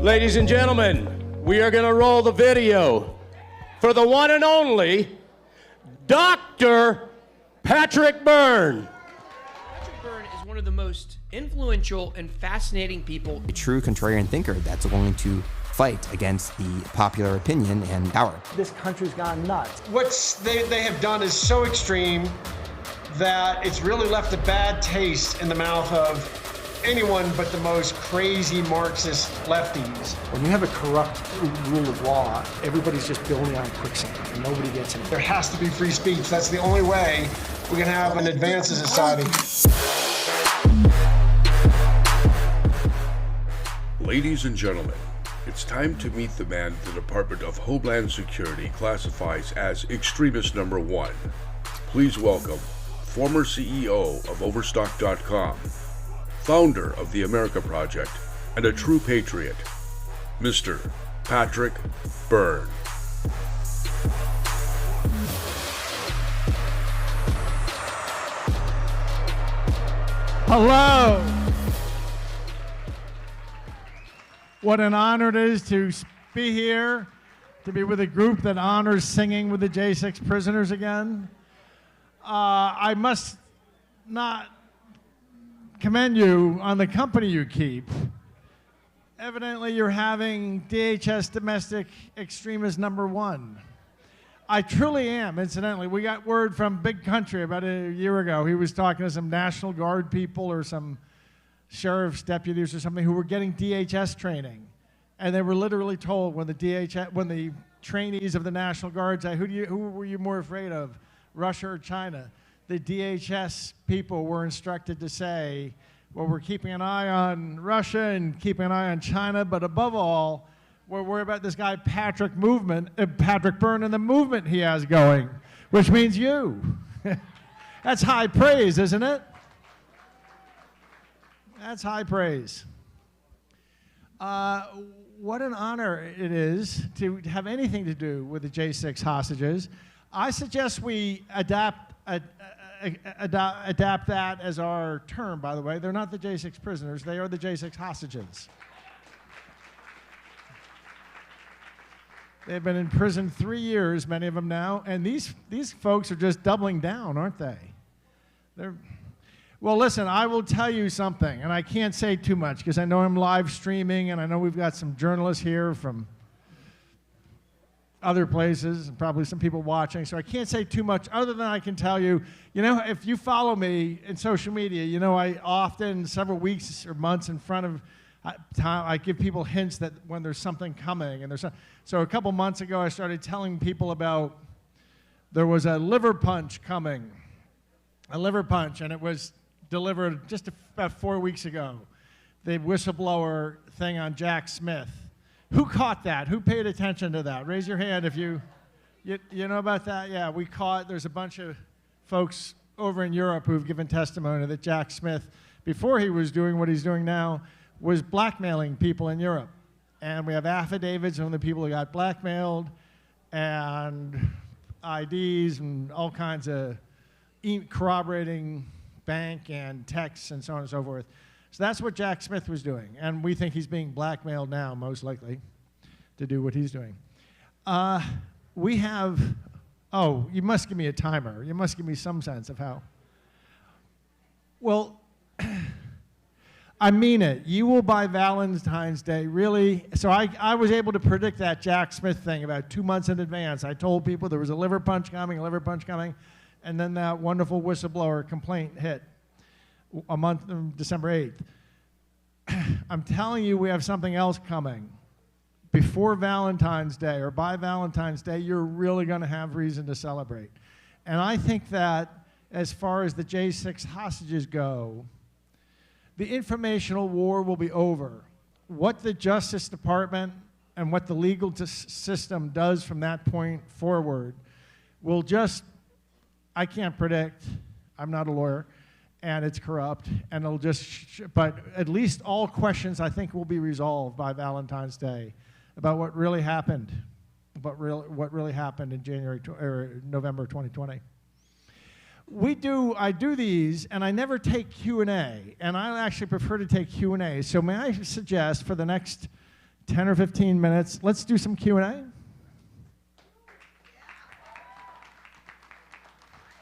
Ladies and gentlemen, we are going to roll the video for the one and only Doctor Patrick Byrne. Patrick Byrne is one of the most influential and fascinating people. A true contrarian thinker that's willing to fight against the popular opinion and power. This country's gone nuts. What they have done is so extreme that it's really left a bad taste in the mouth of anyone but the most crazy Marxist lefties. When you have a corrupt rule of law, everybody's just building on quicksand and nobody gets in. There has to be free speech. That's the only way we can have an advance as a society. Ladies and gentlemen, it's time to meet the man the Department of Homeland Security classifies as Extremist number 1. Please welcome former CEO of Overstock.com, founder of the America Project, and a true patriot, Mr. Patrick Byrne. Hello. What an honor it is to be here, to be with a group that honors singing with the J6 prisoners again. I must not commend you on the company you keep. Evidently, you're having DHS domestic extremist number 1. I truly am, incidentally. We got word from Big Country about a year ago. He was talking to some National Guard people or some sheriff's deputies or something who were getting DHS training. And they were literally told when the trainees of the National Guard said, who were you more afraid of, Russia or China? The DHS people were instructed to say, well, we're keeping an eye on Russia and keeping an eye on China, but above all, we're worried about this guy Patrick Byrne and the movement he has going, which means you. That's high praise, isn't it? That's high praise. What an honor it is to have anything to do with the J6 hostages. I suggest we adapt that as our term, by the way. They're not the J6 prisoners, they are the J6 hostages. They've been in prison 3 years, many of them now, and these folks are just doubling down, aren't they? Well, listen, I will tell you something, and I can't say too much because I know I'm live streaming, and I know we've got some journalists here from other places, and probably some people watching, so I can't say too much other than I can tell you, if you follow me in social media, I often, several weeks or months in front of time, I give people hints that when there's something coming, and so a couple months ago, I started telling people about there was a liver punch coming, and it was delivered just about 4 weeks ago, the whistleblower thing on Jack Smith. Who caught that? Who paid attention to that? Raise your hand if you know about that. Yeah, we caught, there's a bunch of folks over in Europe who've given testimony that Jack Smith, before he was doing what he's doing now, was blackmailing people in Europe. And we have affidavits from the people who got blackmailed and IDs and all kinds of corroborating bank and texts and so on and so forth. So that's what Jack Smith was doing, and we think he's being blackmailed now, most likely, to do what he's doing. We have, you must give me a timer. You must give me some sense of how. Well, I mean it. You will by Valentine's Day, really. So I was able to predict that Jack Smith thing about 2 months in advance. I told people there was a liver punch coming, and then that wonderful whistleblower complaint hit a month, December 8th. I'm telling you, we have something else coming. Before Valentine's Day or by Valentine's Day, you're really going to have reason to celebrate. And I think that as far as the J6 hostages go, the informational war will be over. What the Justice Department and what the legal system does from that point forward will just, I can't predict, I'm not a lawyer, and it's corrupt, and it'll just, but at least all questions I think will be resolved by Valentine's Day about what really happened, what really happened in November 2020. I do these, and I never take Q&A, and I actually prefer to take Q&A. So may I suggest for the next 10 or 15 minutes. Let's do some Q&A.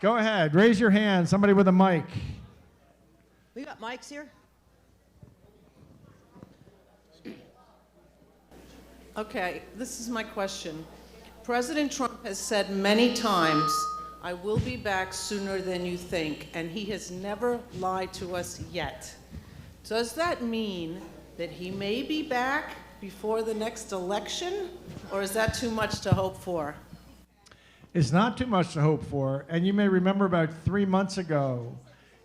Go ahead, raise your hand, somebody with a mic. We got mics here? Okay, this is my question. President Trump has said many times, I will be back sooner than you think, and he has never lied to us yet. Does that mean that he may be back before the next election, or is that too much to hope for? It's not too much to hope for, and you may remember about 3 months ago,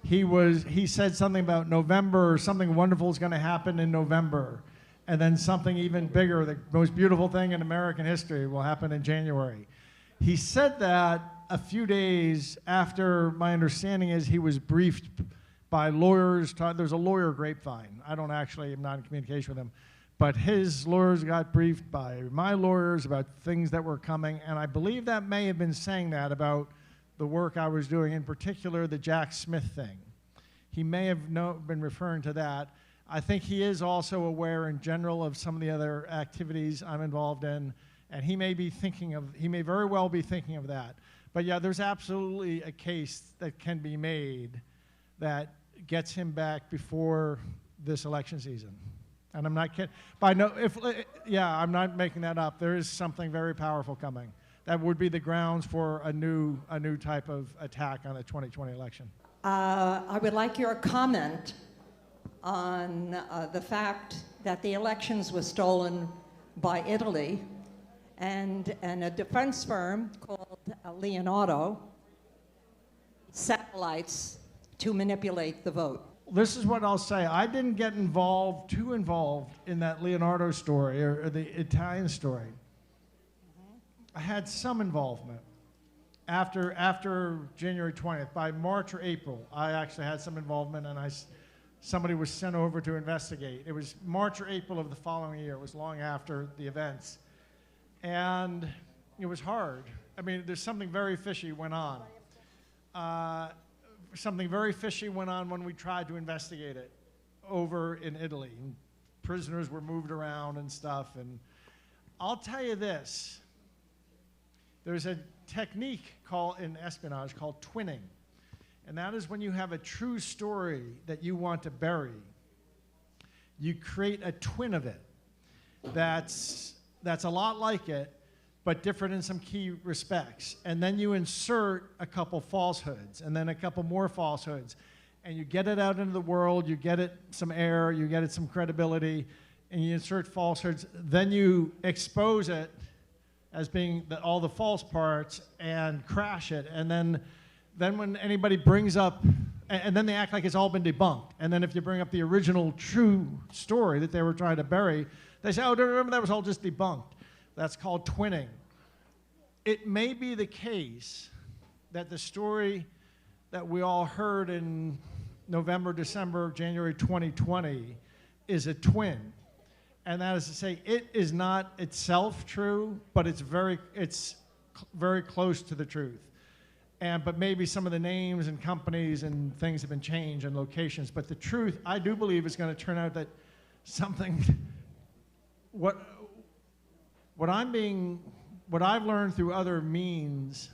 he said something about November, or something wonderful is going to happen in November, and then something even bigger, the most beautiful thing in American history will happen in January. He said that a few days after, my understanding is, he was briefed by lawyers. There's a lawyer grapevine. I'm not in communication with him. But his lawyers got briefed by my lawyers about things that were coming, and I believe that may have been saying that about the work I was doing, in particular the Jack Smith thing. He may have been referring to that. I think he is also aware in general of some of the other activities I'm involved in, and he may very well be thinking of that. But yeah, there's absolutely a case that can be made that gets him back before this election season. And I'm not kidding. I'm not making that up. There is something very powerful coming. That would be the grounds for a new type of attack on the 2020 election. I would like your comment on the fact that the elections were stolen by Italy, and a defense firm called Leonardo satellites to manipulate the vote. This is what I'll say. I didn't get too involved in that Leonardo story or the Italian story. I had some involvement after January 20th. By March or April, I actually had some involvement, and somebody was sent over to investigate. It was March or April of the following year. It was long after the events. And it was hard. I mean, there's something very fishy went on. Something very fishy went on when we tried to investigate it over in Italy. And prisoners were moved around and stuff. And I'll tell you this. There's a technique in espionage called twinning. And that is when you have a true story that you want to bury, you create a twin of it that's a lot like it, but different in some key respects. And then you insert a couple falsehoods, and then a couple more falsehoods. And you get it out into the world, you get it some air, you get it some credibility, and you insert falsehoods. Then you expose it as being all the false parts and crash it. And then when anybody brings up, and then they act like it's all been debunked. And then if you bring up the original true story that they were trying to bury, they say, oh, remember that was all just debunked. That's called twinning. It may be the case that the story that we all heard in November, December, January 2020 is a twin. And that is to say, it is not itself true, but it's very close to the truth. But maybe some of the names and companies and things have been changed and locations. But the truth, I do believe, is going to turn out that something, what I've learned through other means,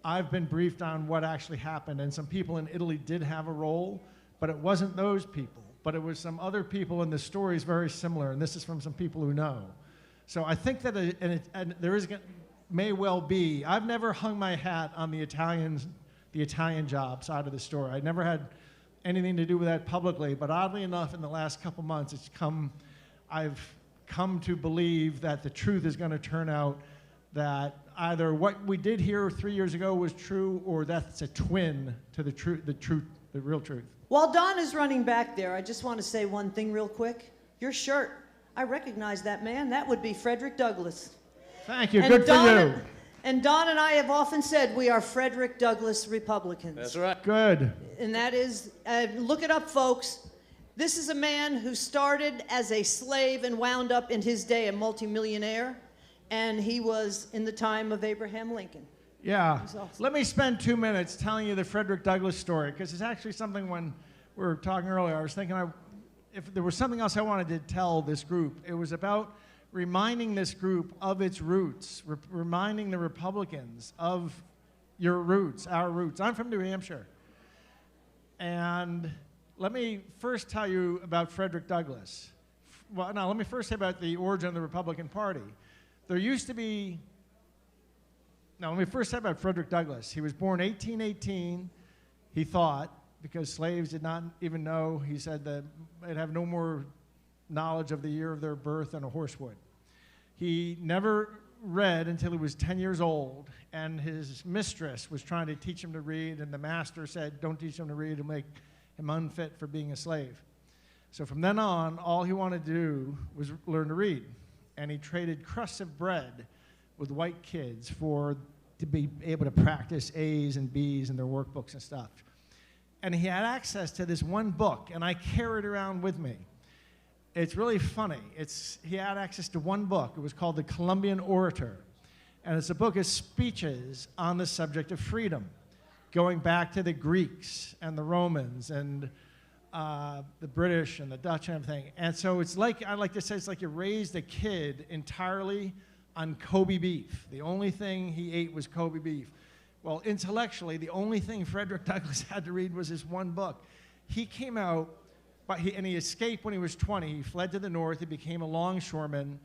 I've been briefed on what actually happened. And some people in Italy did have a role, but it wasn't those people. But it was some other people, and the story is very similar. And this is from some people who know. So I think that there may well be. I've never hung my hat on the Italian job side of the story. I never had anything to do with that publicly, but oddly enough, in the last couple months, I've come to believe that the truth is going to turn out that either what we did here 3 years ago was true, or that's a twin to the real truth. While Don is running back there, I just want to say one thing real quick. Your shirt, I recognize that man. That would be Frederick Douglass. Thank you. Good for you. And Don and I have often said we are Frederick Douglass Republicans. That's right. Good. And that is, look it up, folks. This is a man who started as a slave and wound up in his day a multimillionaire. And he was in the time of Abraham Lincoln. Yeah. Awesome. Let me spend 2 minutes telling you the Frederick Douglass story, because it's actually something when we were talking earlier, I was thinking if there was something else I wanted to tell this group, it was about reminding this group of its roots, reminding the Republicans of your roots, our roots. I'm from New Hampshire. And let me first tell you about Frederick Douglass. Well, no, let me first say about the origin of the Republican Party. There used to be, no, let me first say about Frederick Douglass. He was born 1818, he thought, because slaves did not even know, he said that they'd have no more knowledge of the year of their birth than a horse would. He never read until he was 10 years old, and his mistress was trying to teach him to read, and the master said, don't teach him to read, it'll make him unfit for being a slave. So from then on, all he wanted to do was learn to read, and he traded crusts of bread with white kids to be able to practice A's and B's in their workbooks and stuff. And he had access to this one book, and I carry it around with me. It's really funny. He had access to one book. It was called The Columbian Orator. And it's a book of speeches on the subject of freedom, going back to the Greeks and the Romans and the British and the Dutch and everything. And so it's like, I like to say, it's like you raised a kid entirely on Kobe beef. The only thing he ate was Kobe beef. Well, intellectually, the only thing Frederick Douglass had to read was this one book. He came out, and he escaped when he was 20. He fled to the north. He became a longshoreman.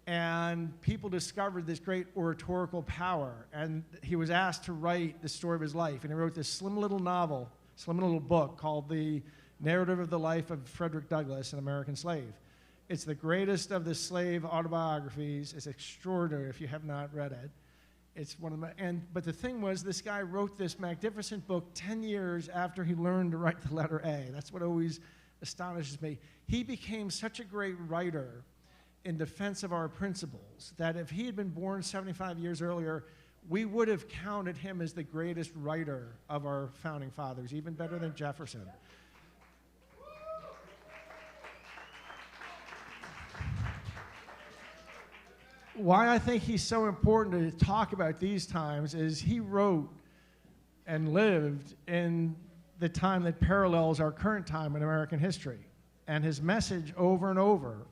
And people discovered this great oratorical power. And he was asked to write the story of his life. And he wrote this slim little novel, slim little book called The Narrative of the Life of Frederick Douglass, an American Slave. It's the greatest of the slave autobiographies. It's extraordinary if you have not read it. It's one of the, but the thing was, this guy wrote this magnificent book 10 years after he learned to write the letter A. That's what always astonishes me. He became such a great writer in defense of our principles that if he had been born 75 years earlier, we would have counted him as the greatest writer of our founding fathers, even better than Jefferson. Why I think he's so important to talk about these times is he wrote and lived in the time that parallels our current time in American history. And his message over and over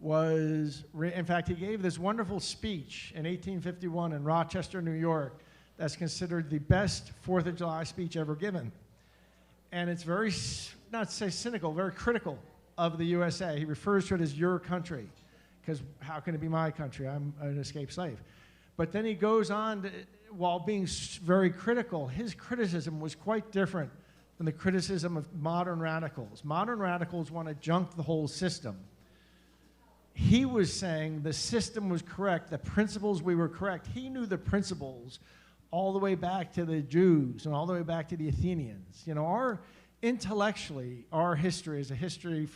was, in fact, he gave this wonderful speech in 1851 in Rochester, New York, that's considered the best 4th of July speech ever given. And it's very, not to say cynical, very critical of the USA. He refers to it as your country, because how can it be my country? I'm an escaped slave. But then he goes on to, while being very critical, his criticism was quite different than the criticism of modern radicals. Modern radicals want to junk the whole system. He was saying the system was correct, the principles we were correct. He knew the principles all the way back to the Jews and all the way back to the Athenians. You know, intellectually, our history is a history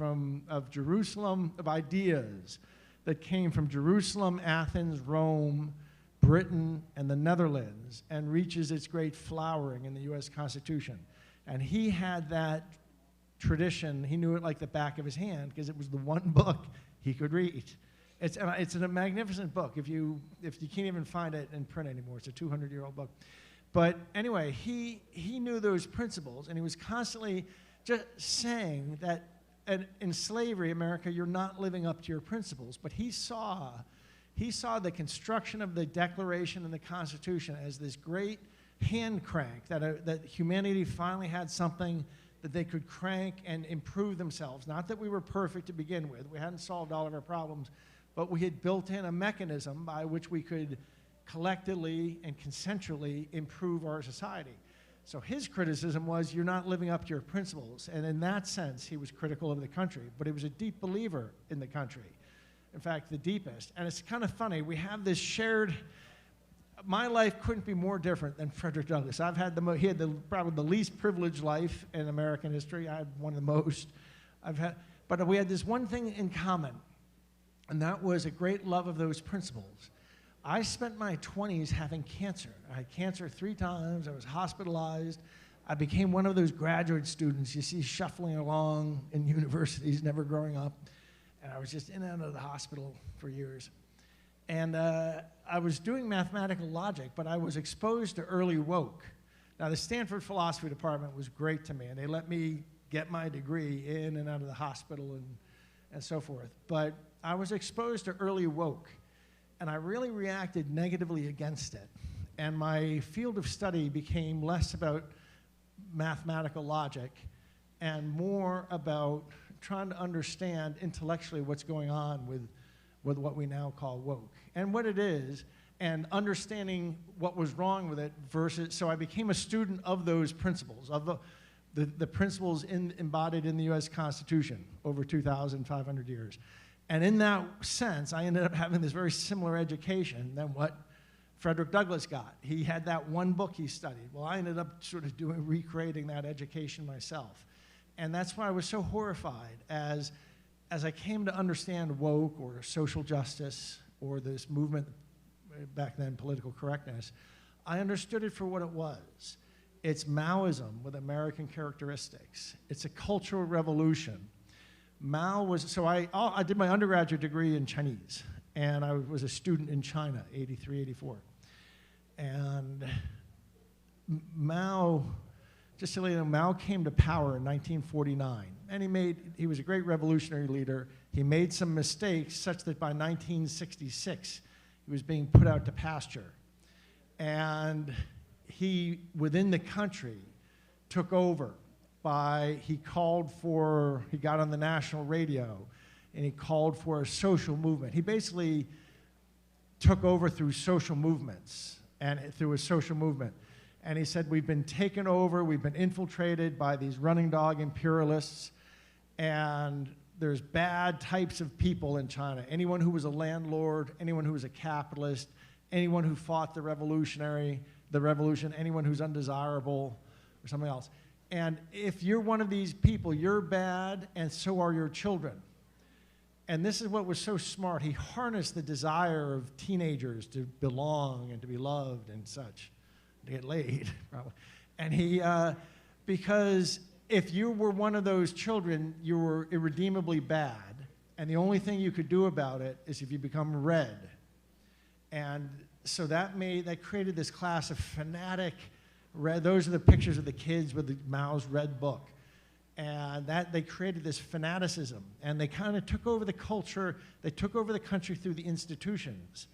of Jerusalem, of ideas that came from Jerusalem, Athens, Rome, Britain, and the Netherlands, and reaches its great flowering in the US Constitution. And he had that tradition. He knew it like the back of his hand because it was the one book he could read. It's a magnificent book. If you can't even find it in print anymore, it's a 200-year-old book. But anyway, he knew those principles, and he was constantly just saying that in slavery, America, you're not living up to your principles. But he saw the construction of the Declaration and the Constitution as this great hand crank, that humanity finally had something that they could crank and improve themselves. Not that we were perfect to begin with. We hadn't solved all of our problems, but we had built in a mechanism by which we could collectively and consensually improve our society. So his criticism was, you're not living up to your principles. And in that sense, he was critical of the country, but he was a deep believer in the country. In fact, the deepest. And it's kind of funny, we have this shared, my life couldn't be more different than Frederick Douglass. He had probably the least privileged life in American history. I had one of the most. But we had this one thing in common, and that was a great love of those principles. I spent my 20s having cancer. I had cancer 3 times. I was hospitalized. I became one of those graduate students you see shuffling along in universities, never growing up. And I was just in and out of the hospital for years. And I was doing mathematical logic, but I was exposed to early woke. Now, the Stanford Philosophy Department was great to me, and they let me get my degree in and out of the hospital and so forth. But I was exposed to early woke, and I really reacted negatively against it. And my field of study became less about mathematical logic and more about trying to understand intellectually what's going on with what we now call woke and what it is, and understanding what was wrong with it versus, so I became a student of those principles, of the principles embodied in the US Constitution over 2,500 years. And in that sense, I ended up having this very similar education than what Frederick Douglass got. He had that one book he studied. Well, I ended up sort of recreating that education myself. And that's why I was so horrified as I came to understand woke or social justice or this movement, back then political correctness, I understood it for what it was. It's Maoism with American characteristics. It's a cultural revolution. Mao was, so I did my undergraduate degree in Chinese, and I was a student in China, 83, 84. And Mao, just to let you know, Mao came to power in 1949, and he was a great revolutionary leader. He made some mistakes such that by 1966, he was being put out to pasture. And he, within the country, took over he got on the national radio, and he called for a social movement. He basically took over through social movements and through a social movement. And he said, we've been taken over, we've been infiltrated by these running dog imperialists, and there's bad types of people in China. Anyone who was a landlord, anyone who was a capitalist, anyone who fought the revolution, anyone who's undesirable, or something else. And if you're one of these people, you're bad, and so are your children. And this is what was so smart. He harnessed the desire of teenagers to belong and to be loved and such, to get laid, probably. And because if you were one of those children, you were irredeemably bad, and the only thing you could do about it is if you become red. And so that created this class of fanatic red. Those are the pictures of the kids with Mao's red book. And they created this fanaticism, and they kind of took over the culture, they took over the country through the institutions.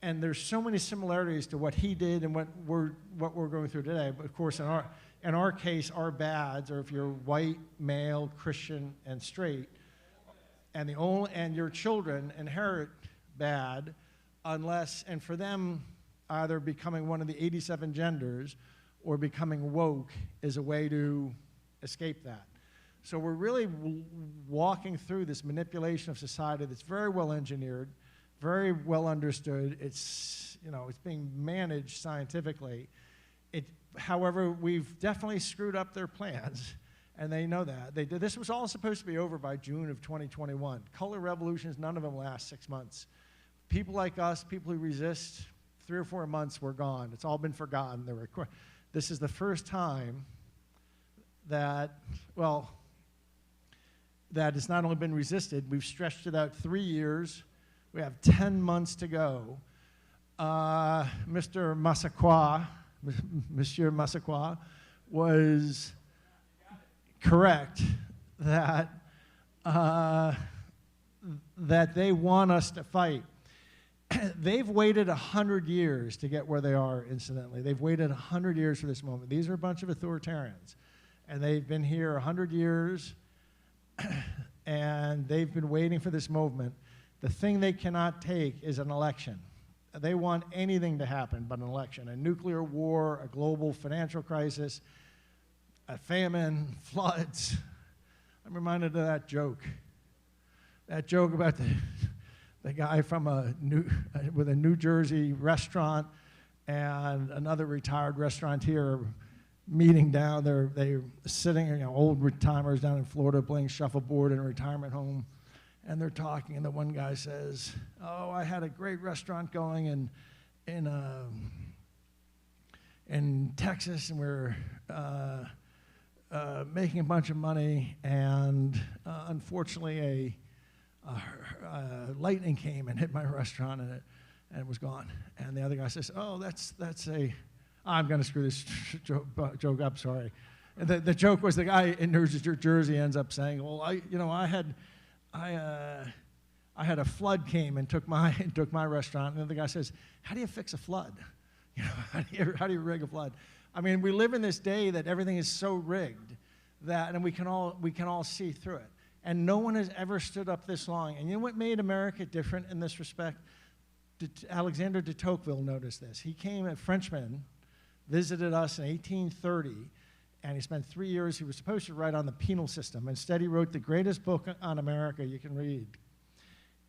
And there's so many similarities to what he did and what we're going through today. But of course, in our case, our bads are if you're white, male, Christian, and straight, and your children inherit bad unless, and for them, either becoming one of the 87 genders or becoming woke is a way to escape that. So we're really walking through this manipulation of society that's very well engineered, very well understood. It's being managed scientifically. However, we've definitely screwed up their plans, and they know that. This was all supposed to be over by June of 2021. Color revolutions, none of them last 6 months. People like us, people who resist, 3 or 4 months, we're gone. It's all been forgotten. This is the first time that it's not only been resisted, we've stretched it out 3 years. We have 10 months to go. Monsieur Massaquoi was correct that they want us to fight. They've waited 100 years to get where they are, incidentally. They've waited 100 years for this moment. These are a bunch of authoritarians. And they've been here 100 years, and they've been waiting for this movement. The thing they cannot take is an election. They want anything to happen but an election. A nuclear war, a global financial crisis, a famine, floods. I'm reminded of that joke. That joke about the guy from with a New Jersey restaurant and another retired restaurateur meeting down there. They're sitting, old timers down in Florida playing shuffleboard in a retirement home, and they're talking, and the one guy says, "Oh, I had a great restaurant going in Texas, and we're making a bunch of money, and unfortunately lightning came and hit my restaurant, and it was gone." And the other guy says, "Oh, I'm going to screw this joke up, sorry." And the joke was the guy in New Jersey ends up saying, "Well, I had a flood came and took my restaurant, and the guy says, "How do you fix a flood? You know, how do you rig a flood?" I mean, we live in this day that everything is so rigged that, and we can all see through it. And no one has ever stood up this long. And you know what made America different in this respect? Alexander de Tocqueville noticed this. He came, a Frenchman, visited us in 1830, and he spent 3 years. He was supposed to write on the penal system. Instead, he wrote the greatest book on America you can read,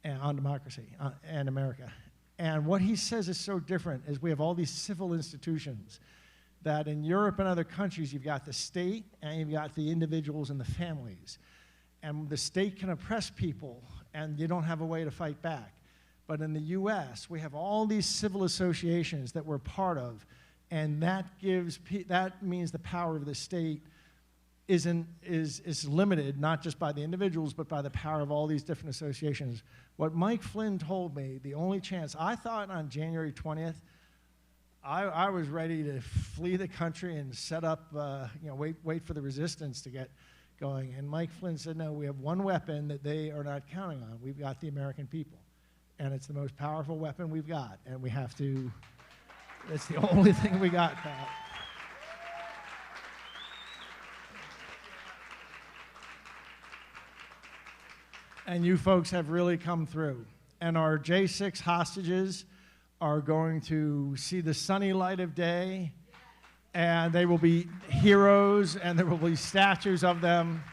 and on democracy and America. And what he says is so different is we have all these civil institutions that in Europe and other countries, you've got the state and you've got the individuals and the families. And the state can oppress people, and you don't have a way to fight back. But in the US, we have all these civil associations that we're part of, and that means the power of the state is limited, not just by the individuals, but by the power of all these different associations. What Mike Flynn told me, the only chance, I thought on January 20th, I was ready to flee the country and set up, wait for the resistance to get going. And Mike Flynn said, no, we have one weapon that they are not counting on. We've got the American people. And it's the most powerful weapon we've got. And we have to, it's the only thing we got, Pat. And you folks have really come through. And our J6 hostages are going to see the sunny light of day, and they will be heroes, and there will be statues of them,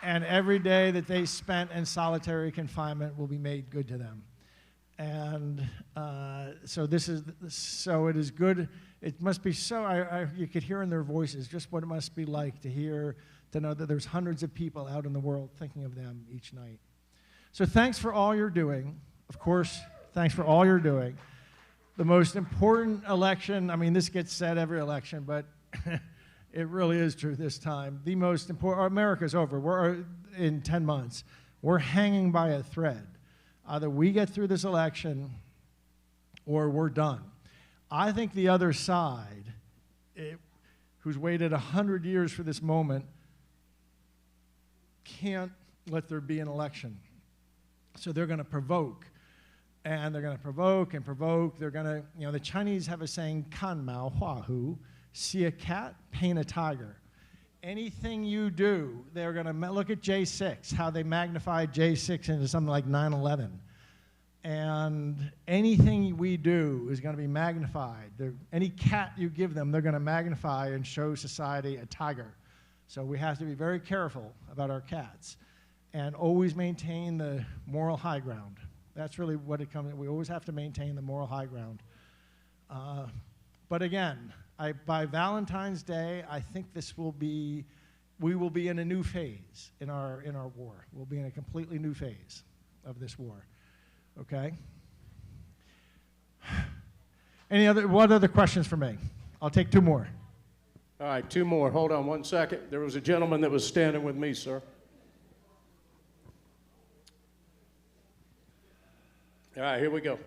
and every day that they spent in solitary confinement will be made good to them. And so it is good. It must be so, you could hear in their voices just what it must be like to know that there's hundreds of people out in the world thinking of them each night. So thanks for all you're doing. Of course, thanks for all you're doing. The most important election, I mean, this gets said every election, but it really is true this time. The most important, America's over. We're in 10 months. We're hanging by a thread. Either we get through this election or we're done. I think the other side, who's waited 100 years for this moment, can't let there be an election. So they're going to provoke. And they're going to provoke and provoke. They're going to, the Chinese have a saying, kan mao hua hu, see a cat, paint a tiger. Anything you do, they're going to look at J6, how they magnified J6 into something like 9/11. And anything we do is going to be magnified. Any cat you give them, they're going to magnify and show society a tiger. So we have to be very careful about our cats and always maintain the moral high ground. That's really what it comes to. We always have to maintain the moral high ground. But again, by Valentine's Day, I think we will be in a new phase in our war. We'll be in a completely new phase of this war. Okay? What other questions for me? I'll take two more. All right, two more. Hold on one second. There was a gentleman that was standing with me, sir. All right, here we go.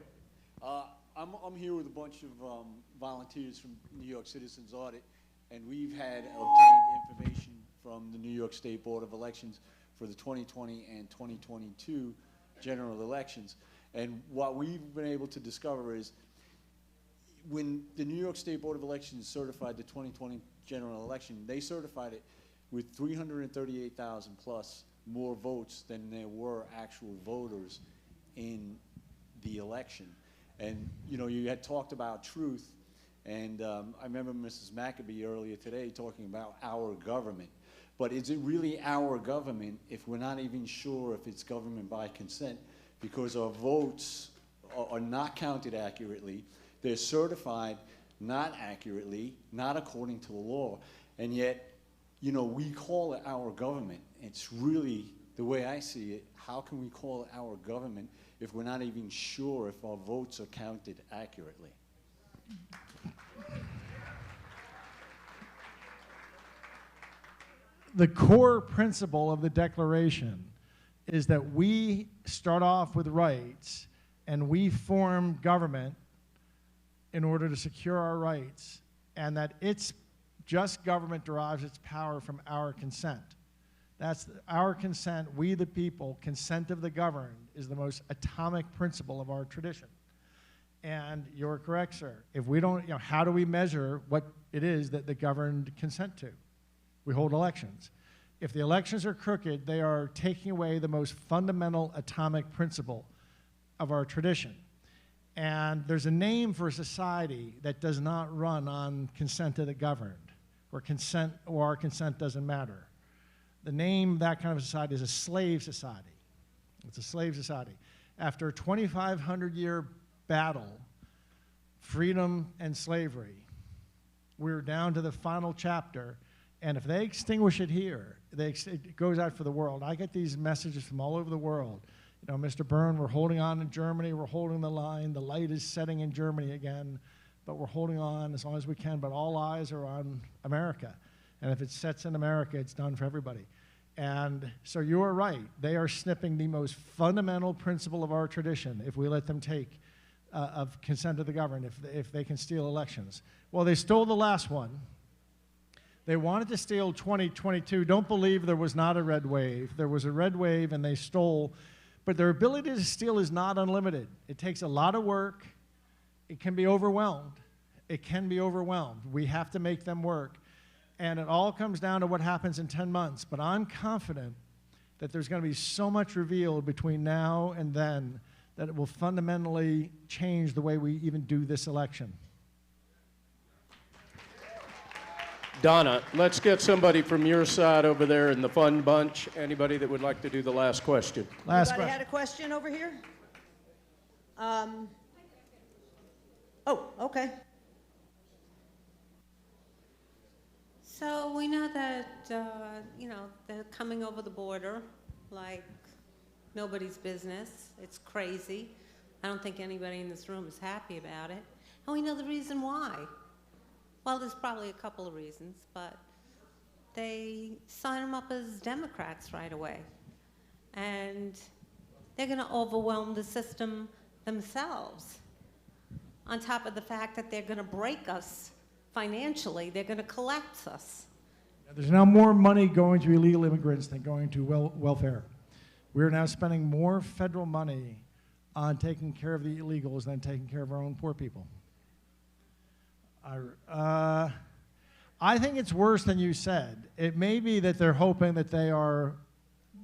I'm here with a bunch of volunteers from New York Citizens Audit, and we've had obtained information from the New York State Board of Elections for the 2020 and 2022 general elections. And what we've been able to discover is when the New York State Board of Elections certified the 2020 general election, they certified it with 338,000 plus more votes than there were actual voters in the election. And you had talked about truth, and I remember Mrs. McAbee earlier today talking about our government. But is it really our government if we're not even sure if it's government by consent, because our votes are not counted accurately, they're certified not accurately, not according to the law, and yet we call it our government. It's really, the way I see it, how can we call it our government if we're not even sure if our votes are counted accurately? The core principle of the Declaration is that we start off with rights and we form government in order to secure our rights, and that just government derives its power from our consent. That's our consent, we the people, consent of the governed is the most atomic principle of our tradition. And you're correct, sir. If we don't, how do we measure what it is that the governed consent to? We hold elections. If the elections are crooked, they are taking away the most fundamental atomic principle of our tradition. And there's a name for a society that does not run on consent of the governed, where our consent doesn't matter. The name of that kind of society is a slave society. It's a slave society. After a 2,500-year battle, freedom and slavery, we're down to the final chapter, and if they extinguish it here, it goes out for the world. I get these messages from all over the world. Mr. Byrne, we're holding on in Germany, we're holding the line, the light is setting in Germany again, but we're holding on as long as we can, but all eyes are on America. And if it sets in America, it's done for everybody. And so you are right. They are snipping the most fundamental principle of our tradition if we let them take of consent of the governed, if they can steal elections. Well, they stole the last one. They wanted to steal 2022. Don't believe there was not a red wave. There was a red wave, and they stole. But their ability to steal is not unlimited. It takes a lot of work. It can be overwhelmed. It can be overwhelmed. We have to make them work. And it all comes down to what happens in 10 months. But I'm confident that there's going to be so much revealed between now and then that it will fundamentally change the way we even do this election. Donna, let's get somebody from your side over there in the fun bunch. Anybody that would like to do the last question? Anybody had a question over here? Oh, okay. So we know that, they're coming over the border like nobody's business. It's crazy. I don't think anybody in this room is happy about it. And we know the reason why. Well, there's probably a couple of reasons, but they sign them up as Democrats right away. And they're going to overwhelm the system themselves. On top of the fact that they're going to break us financially, they're going to collapse us. There's now more money going to illegal immigrants than going to welfare. We're now spending more federal money on taking care of the illegals than taking care of our own poor people. I think it's worse than you said. It may be that they're hoping that they are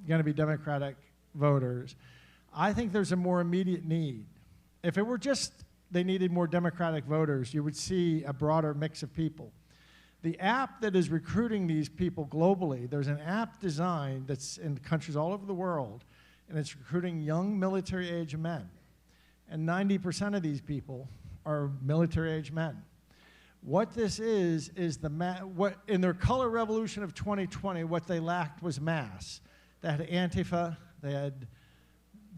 going to be Democratic voters. I think there's a more immediate need. If it were just they needed more Democratic voters, you would see a broader mix of people. The app that is recruiting these people globally, there's an app designed that's in countries all over the world, and it's recruiting young military-age men. And 90% of these people are military-age men. What this is what in their color revolution of 2020, what they lacked was mass. They had Antifa, they had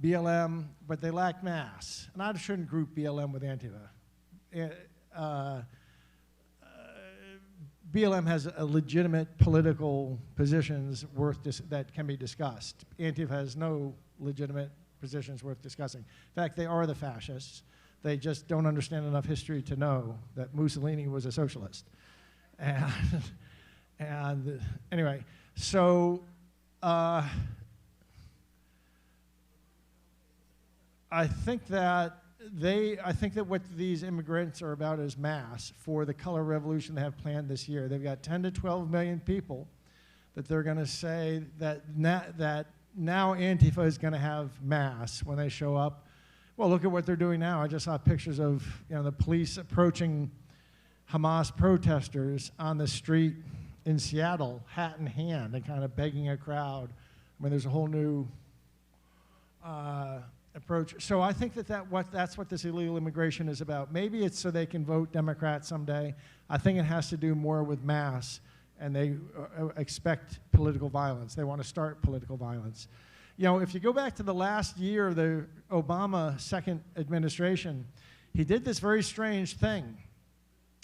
BLM, but they lacked mass. And I shouldn't group BLM with Antifa. BLM has a legitimate political positions that can be discussed. Antifa has no legitimate positions worth discussing. In fact, they are the fascists. They just don't understand enough history to know that Mussolini was a socialist. And anyway, so I think that what these immigrants are about is mass for the color revolution they have planned this year. They've got 10 to 12 million people that they're going to say that now Antifa is going to have mass when they show up. Well, look at what they're doing now. I just saw pictures of the police approaching Hamas protesters on the street in Seattle, hat in hand, and kind of begging a crowd. I mean, there's a whole new approach. So I think that's what this illegal immigration is about. Maybe it's so they can vote Democrat someday. I think it has to do more with mass, and they expect political violence. They want to start political violence. If you go back to the last year of the Obama second administration, he did this very strange thing.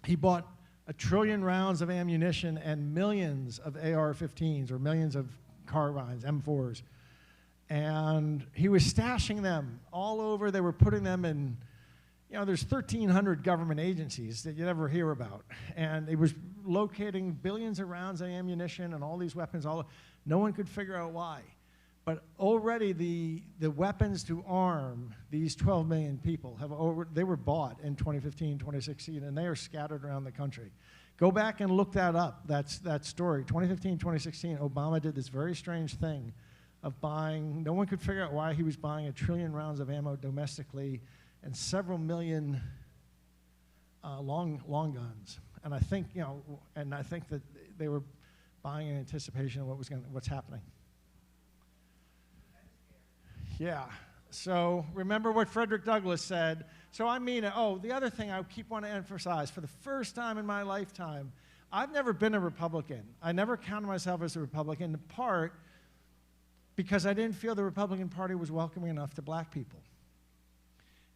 He bought 1 trillion rounds of ammunition and millions of AR-15s, or millions of carbines, M4s. And he was stashing them all over. They were putting them in, there's 1,300 government agencies that you never hear about. And it was locating billions of rounds of ammunition and all these weapons. No one could figure out why. But already the weapons to arm these 12 million people, they were bought in 2015, 2016, and they are scattered around the country. Go back and look that up, that story. 2015, 2016, Obama did this very strange thing of buying, no one could figure out why he was buying 1 trillion rounds of ammo domestically and several million long guns. And I think, that they were buying in anticipation of what's happening. Yeah, so remember what Frederick Douglass said. So I mean it. Oh, the other thing I keep wanting to emphasize, for the first time in my lifetime, I've never been a Republican. I never counted myself as a Republican, in part because I didn't feel the Republican Party was welcoming enough to black people.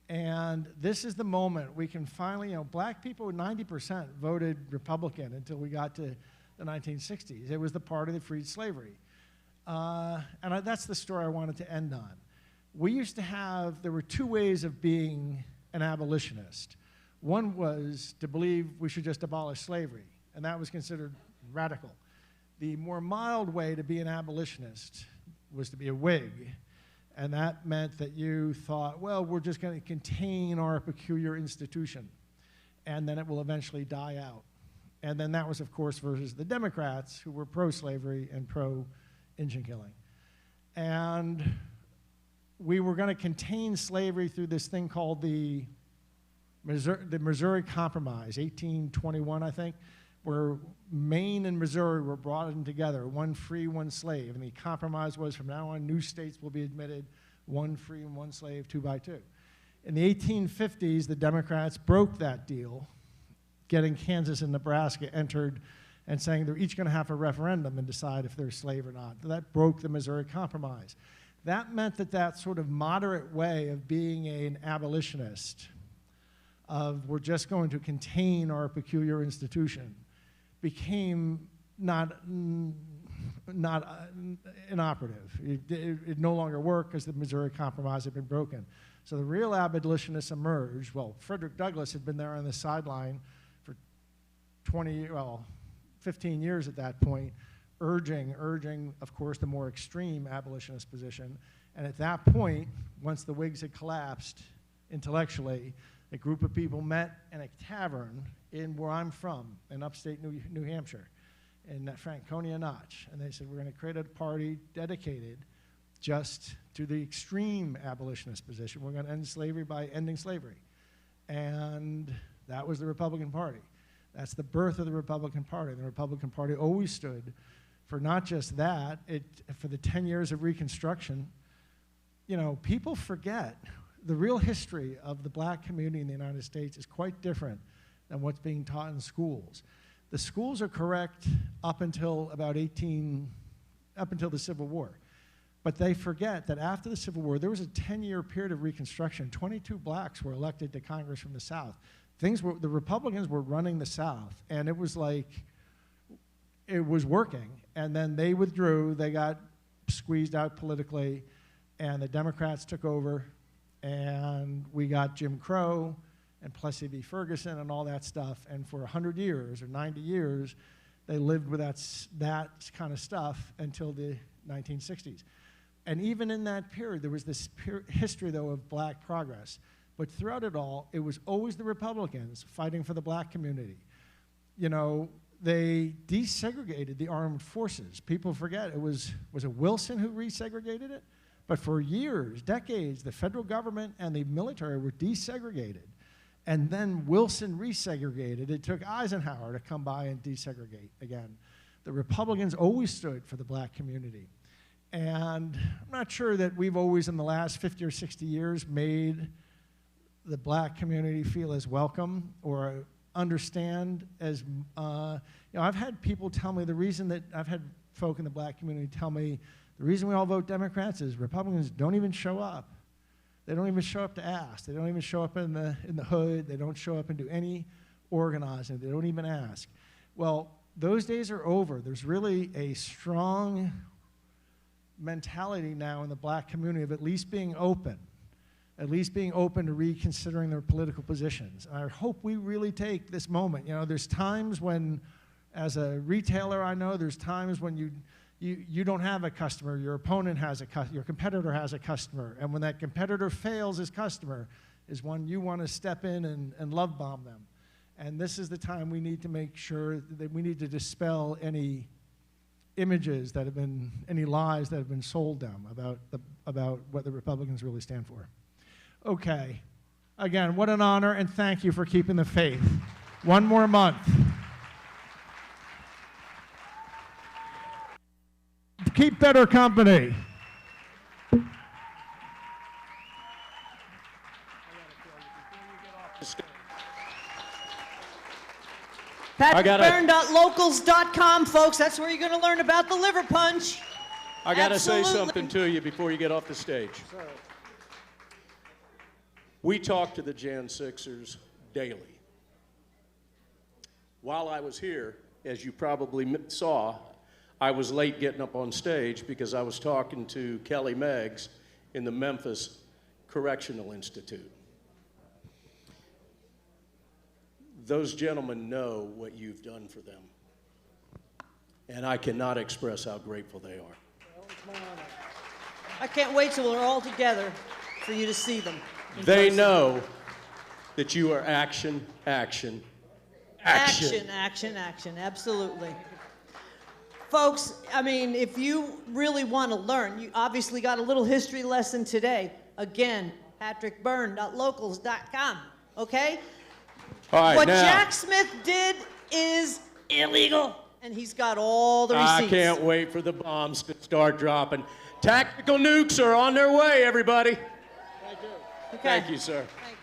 And this is the moment we can finally, black people, 90% voted Republican until we got to the 1960s. It was the party that freed slavery. That's the story I wanted to end on. We used to have, there were two ways of being an abolitionist. One was to believe we should just abolish slavery, and that was considered radical. The more mild way to be an abolitionist was to be a Whig, and that meant that you thought, well, we're just going to contain our peculiar institution, and then it will eventually die out. And then that was, of course, versus the Democrats, who were pro-slavery and pro-Indian killing. And we were going to contain slavery through this thing called the Missouri Compromise, 1821, I think, where Maine and Missouri were brought in together, one free, one slave. And the compromise was, from now on, new states will be admitted, one free and one slave, 2 by 2. In the 1850s, the Democrats broke that deal, getting Kansas and Nebraska entered and saying they're each going to have a referendum and decide if they're a slave or not. That broke the Missouri Compromise. That meant that sort of moderate way of being an abolitionist, of we're just going to contain our peculiar institution, became not inoperative. It no longer worked because the Missouri Compromise had been broken. So the real abolitionists emerged. Well, Frederick Douglass had been there on the sideline for 15 years at that point, urging, of course, the more extreme abolitionist position. And at that point, once the Whigs had collapsed intellectually, a group of people met in a tavern in where I'm from, in upstate New Hampshire, in Franconia Notch. And they said, we're going to create a party dedicated just to the extreme abolitionist position. We're going to end slavery by ending slavery. And that was the Republican Party. That's the birth of the Republican Party. The Republican Party always stood for not just that, for the 10 years of Reconstruction. People forget the real history of the black community in the United States is quite different than what's being taught in schools. The schools are correct up until the Civil War. But they forget that after the Civil War, there was a 10-year period of Reconstruction. 22 blacks were elected to Congress from the South. The Republicans were running the South, and it was like, it was working. And then they withdrew, they got squeezed out politically, and the Democrats took over, and we got Jim Crow and Plessy v. Ferguson and all that stuff. And for 100 years or 90 years, they lived with that kind of stuff until the 1960s. And even in that period, there was this history, though, of black progress. But throughout it all, it was always the Republicans fighting for the black community. They desegregated the armed forces. People forget, was it Wilson who resegregated it? But for years, decades, the federal government and the military were desegregated. And then Wilson resegregated. It took Eisenhower to come by and desegregate again. The Republicans always stood for the black community. And I'm not sure that we've always, in the last 50 or 60 years, made the black community feel as welcome or understand as, I've had people tell me I've had folk in the black community tell me the reason we all vote Democrats is Republicans don't even show up. They don't even show up to ask. They don't even show up in the hood. They don't show up and do any organizing. They don't even ask. Well, those days are over. There's really a strong mentality now in the black community of at least being open to reconsidering their political positions. And I hope we really take this moment. There's times when As a retailer, I know there's times when you don't have a customer, your opponent has your competitor has a customer, and when that competitor fails his customer is when you want to step in and love bomb them. And this is the time we need to make sure that we need to dispel any images that have been, any lies that have been sold them about what the Republicans really stand for. Okay. Again, what an honor, and thank you for keeping the faith. One more month. Keep better company. PatrickByrne.locals.com, folks. That's where you're going to learn about the liver punch. I got to say Absolutely. something to you before you get off the stage. Sir. We talk to the Jan 6ers daily. While I was here, as you probably saw, I was late getting up on stage because I was talking to Kelly Meggs in the Memphis Correctional Institute. Those gentlemen know what you've done for them, and I cannot express how grateful they are. Well, it's my honor. I can't wait till we're all together for you to see them. They know that you are action, action, action. Action, action, action, absolutely. Folks, I mean, if you really want to learn, you obviously got a little history lesson today. Again, PatrickByrne.locals.com, okay? All right, what now, Jack Smith did is illegal, and he's got all the receipts. I can't wait for the bombs to start dropping. Tactical nukes are on their way, everybody. Okay. Thank you, sir. Thank you.